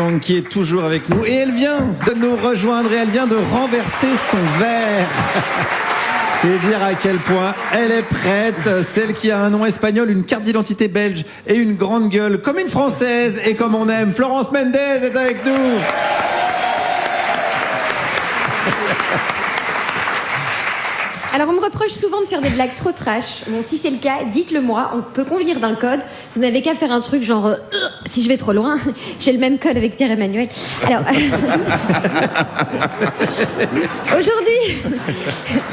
Lang qui est toujours avec nous et elle vient de nous rejoindre et elle vient de renverser son verre. C'est dire à quel point elle est prête, celle qui a un nom espagnol, une carte d'identité belge et une grande gueule comme une Française et comme on aime. Florence Mendes est avec nous. Alors on me reproche souvent de faire des blagues trop trash. Bon, si c'est le cas, dites-le moi, on peut convenir d'un code. Vous n'avez qu'à faire un truc genre si je vais trop loin, j'ai le même code avec Pierre-Emmanuel. Alors aujourd'hui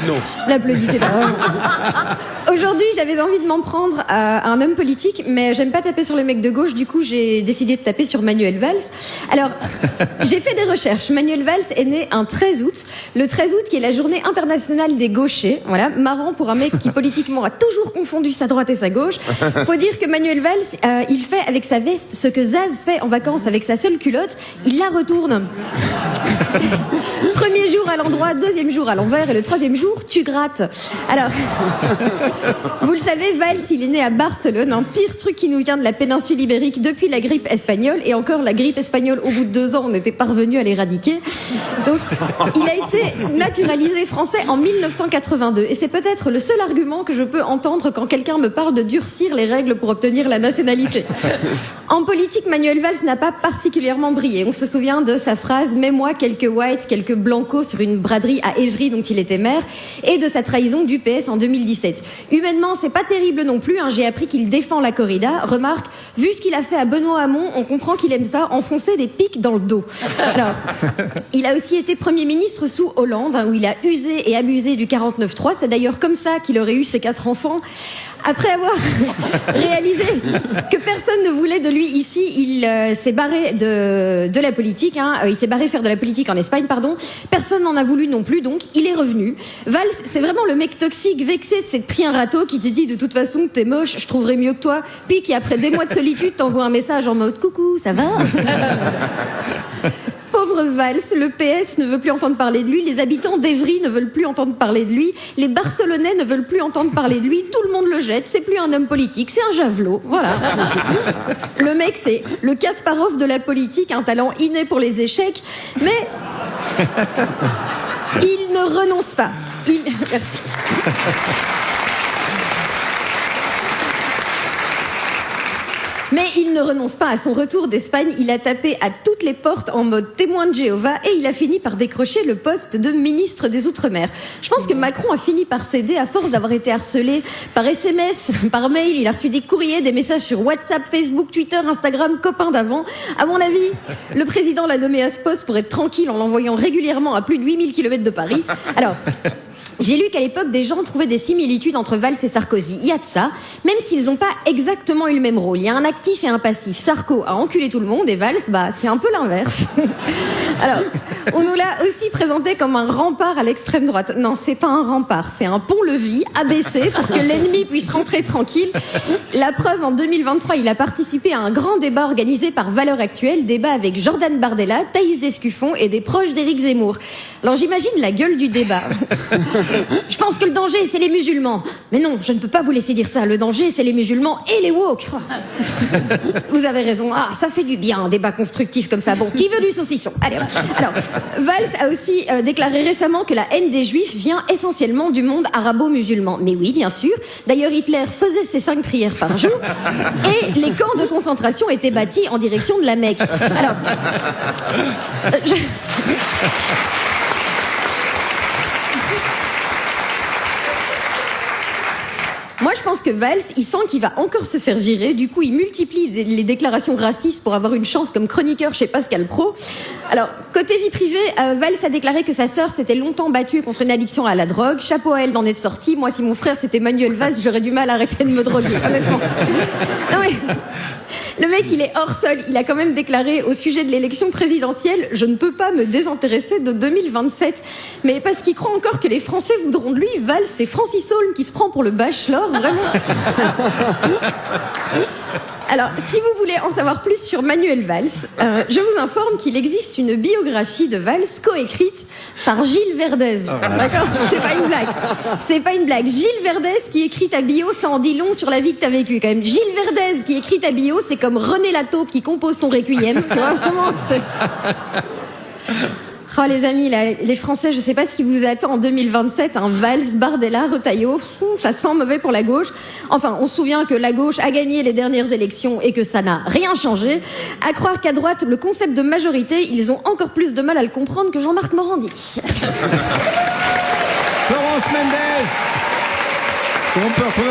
non. N'applaudissez pas. Aujourd'hui, j'avais envie de m'en prendre à un homme politique, mais j'aime pas taper sur les mecs de gauche, du coup j'ai décidé de taper sur Manuel Valls. Alors, j'ai fait des recherches. Manuel Valls est né un 13 août, le 13 août qui est la journée internationale des gauchers. Voilà, marrant pour un mec qui politiquement a toujours confondu sa droite et sa gauche. Faut dire que Manuel Valls, il fait avec sa veste ce que Zaz fait en vacances avec sa seule culotte, il la retourne. Premier jour à l'endroit, deuxième jour à l'envers et le troisième jour, tu grattes. Alors, vous le savez, Valls, il est né à Barcelone, un pire truc qui nous vient de la péninsule ibérique depuis la grippe espagnole, et encore la grippe espagnole, au bout de 2 ans, on était parvenu à l'éradiquer. Donc, il a été naturalisé français en 1982, et c'est peut-être le seul argument que je peux entendre quand quelqu'un me parle de durcir les règles pour obtenir la nationalité. En politique, Manuel Valls n'a pas particulièrement brillé. On se souvient de sa phrase « Mets-moi quelques whites, quelques blancos sur une braderie à Évry dont il était maire » et de sa trahison du PS en 2017. Humainement, c'est pas terrible non plus, hein. J'ai appris qu'il défend la corrida. Remarque, vu ce qu'il a fait à Benoît Hamon, on comprend qu'il aime ça, enfoncer des pics dans le dos. Alors, il a aussi été Premier ministre sous Hollande, hein, où il a usé et abusé du 49.3. C'est d'ailleurs comme ça qu'il aurait eu ses 4 enfants. Après avoir réalisé que personne ne voulait de lui ici, il s'est barré de la politique. Hein. Il s'est barré faire de la politique en Espagne, pardon. Personne n'en a voulu non plus, donc il est revenu. Valls, c'est vraiment le mec toxique, vexé de s'être pris un râteau qui te dit de toute façon t'es moche, je trouverai mieux que toi. Puis qui après des mois de solitude t'envoie un message en mode coucou, ça va? Pauvre Valls, le PS ne veut plus entendre parler de lui, les habitants d'Évry ne veulent plus entendre parler de lui, les Barcelonais ne veulent plus entendre parler de lui, tout le monde le jette, c'est plus un homme politique, c'est un javelot, voilà. Le mec, c'est le Kasparov de la politique, un talent inné pour les échecs, mais il ne renonce pas. Merci. Mais il ne renonce pas à son retour d'Espagne, il a tapé à toutes les portes en mode témoin de Jéhovah et il a fini par décrocher le poste de ministre des Outre-mer. Je pense que Macron a fini par céder à force d'avoir été harcelé par SMS, par mail, il a reçu des courriers, des messages sur WhatsApp, Facebook, Twitter, Instagram, copains d'avant. À mon avis, le président l'a nommé à ce poste pour être tranquille en l'envoyant régulièrement à plus de 8000 km de Paris. Alors... j'ai lu qu'à l'époque, des gens trouvaient des similitudes entre Valls et Sarkozy. Il y a de ça, même s'ils n'ont pas exactement eu le même rôle. Il y a un actif et un passif. Sarko a enculé tout le monde et Valls, c'est un peu l'inverse. Alors, on nous l'a aussi présenté comme un rempart à l'extrême droite. Non, c'est pas un rempart, c'est un pont-levis abaissé pour que l'ennemi puisse rentrer tranquille. La preuve, en 2023, il a participé à un grand débat organisé par Valeurs Actuelles, débat avec Jordan Bardella, Thaïs Descuffon et des proches d'Éric Zemmour. Alors j'imagine la gueule du débat. Je pense que le danger, c'est les musulmans. Mais non, je ne peux pas vous laisser dire ça. Le danger, c'est les musulmans et les woke. Vous avez raison. Ah, ça fait du bien, un débat constructif comme ça. Bon, qui veut du saucisson? Allez, alors, Valls a aussi déclaré récemment que la haine des juifs vient essentiellement du monde arabo-musulman. Mais oui, bien sûr. D'ailleurs, Hitler faisait ses 5 prières par jour et les camps de concentration étaient bâtis en direction de la Mecque. Alors, moi, je pense que Valls, il sent qu'il va encore se faire virer. Du coup, il multiplie les déclarations racistes pour avoir une chance comme chroniqueur chez Pascal Praud. Alors, côté vie privée, Valls a déclaré que sa sœur s'était longtemps battue contre une addiction à la drogue. Chapeau à elle d'en être sortie. Moi, si mon frère c'était Manuel Valls, j'aurais du mal à arrêter de me droguer, honnêtement. Non, mais... le mec, il est hors sol. Il a quand même déclaré au sujet de l'élection présidentielle « Je ne peux pas me désintéresser de 2027 ». Mais parce qu'il croit encore que les Français voudront de lui, Valls, c'est Francis Holm qui se prend pour le bachelor, vraiment. Alors, si vous voulez en savoir plus sur Manuel Valls, je vous informe qu'il existe une biographie de Valls coécrite par Gilles Verdez. D'accord ? C'est pas une blague. C'est pas une blague. Gilles Verdez qui écrit ta bio, ça en dit long sur la vie que t'as vécue quand même. Gilles Verdez qui écrit ta bio, c'est comme René Lataupe qui compose ton requiem. Tu vois, vraiment, c'est... Oh les amis, là, les Français, je sais pas ce qui vous attend en 2027, un Valls, Bardella, Retailleau, ça sent mauvais pour la gauche. Enfin, on se souvient que la gauche a gagné les dernières élections et que ça n'a rien changé. À croire qu'à droite, le concept de majorité, ils ont encore plus de mal à le comprendre que Jean-Marc Morandi. Florence Mendes, on peut retrouver